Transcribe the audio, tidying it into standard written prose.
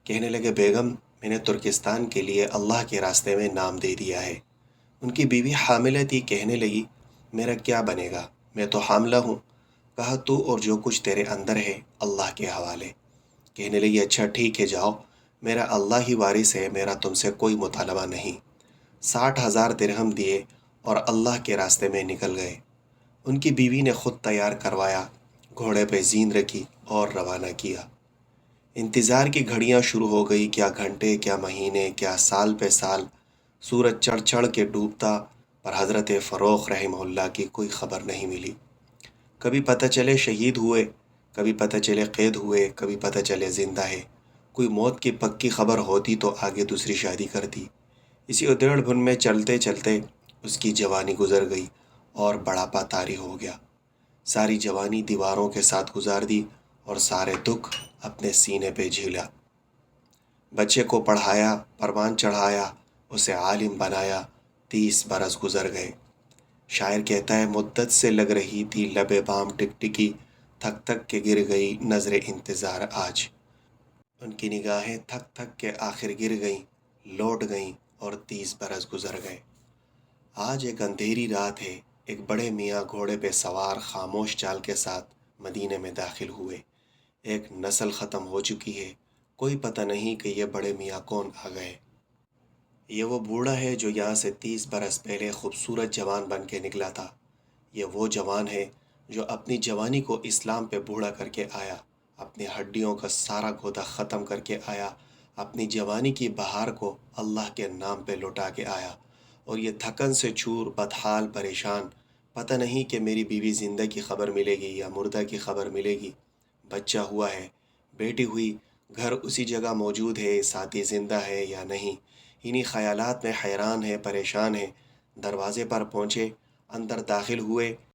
کہنے لگے بیگم میں نے ترکستان کے لیے اللہ کے راستے میں نام دے دیا ہے۔ ان کی بیوی حاملہ تھی، کہنے لگی میرا کیا بنے گا، میں تو حاملہ ہوں۔ کہا تو اور جو کچھ تیرے اندر ہے اللہ کے حوالے۔ کہنے لگی اچھا ٹھیک ہے جاؤ، میرا اللہ ہی وارث ہے، میرا تم سے کوئی مطالبہ نہیں۔ 60,000 درہم دیے اور اللہ کے راستے میں نکل گئے۔ ان کی بیوی نے خود تیار کروایا، گھوڑے پہ زین رکھی اور روانہ کیا۔ انتظار کی گھڑیاں شروع ہو گئی، کیا گھنٹے، کیا مہینے، کیا سال پہ سال۔ سورج چڑھ چڑھ کے ڈوبتا، پر حضرت فروخ رحمہ اللہ کی کوئی خبر نہیں ملی۔ کبھی پتہ چلے شہید ہوئے، کبھی پتہ چلے قید ہوئے، کبھی پتہ چلے زندہ ہے۔ کوئی موت کی پکی خبر ہوتی تو آگے دوسری شادی کرتی۔ اسی ادھیڑ بن میں چلتے چلتے اس کی جوانی گزر گئی اور بڑھاپا طاری ہو گیا۔ ساری جوانی دیواروں کے ساتھ گزار دی اور سارے دکھ اپنے سینے پہ جھیلا۔ بچے کو پڑھایا، پروان چڑھایا، اسے عالم بنایا، 30 برس گزر گئے۔ شاعر کہتا ہے مدت سے لگ رہی تھی لب بام ٹکٹکی، تھک تھک کے گر گئی نظر انتظار آج۔ ان کی نگاہیں تھک تھک کے آخر گر گئیں، لوٹ گئیں اور 30 برس گزر گئے۔ آج ایک اندھیری رات ہے، ایک بڑے میاں گھوڑے پہ سوار خاموش چال کے ساتھ مدینے میں داخل ہوئے۔ ایک نسل ختم ہو چکی ہے، کوئی پتہ نہیں کہ یہ بڑے میاں کون آ گئے۔ یہ وہ بوڑھا ہے جو یہاں سے 30 برس پہلے خوبصورت جوان بن کے نکلا تھا۔ یہ وہ جوان ہے جو اپنی جوانی کو اسلام پہ بوڑھا کر کے آیا، اپنی ہڈیوں کا سارا گودا ختم کر کے آیا، اپنی جوانی کی بہار کو اللہ کے نام پہ لوٹا کے آیا۔ اور یہ تھکن سے چور، بدحال، پریشان، پتہ نہیں کہ میری بیوی زندہ کی خبر ملے گی یا مردہ کی خبر ملے گی، بچہ ہوا ہے، بیٹی ہوئی، گھر اسی جگہ موجود ہے، ساتھی زندہ ہے یا نہیں، انہی خیالات میں حیران ہے، پریشان ہے۔ دروازے پر پہنچے، اندر داخل ہوئے،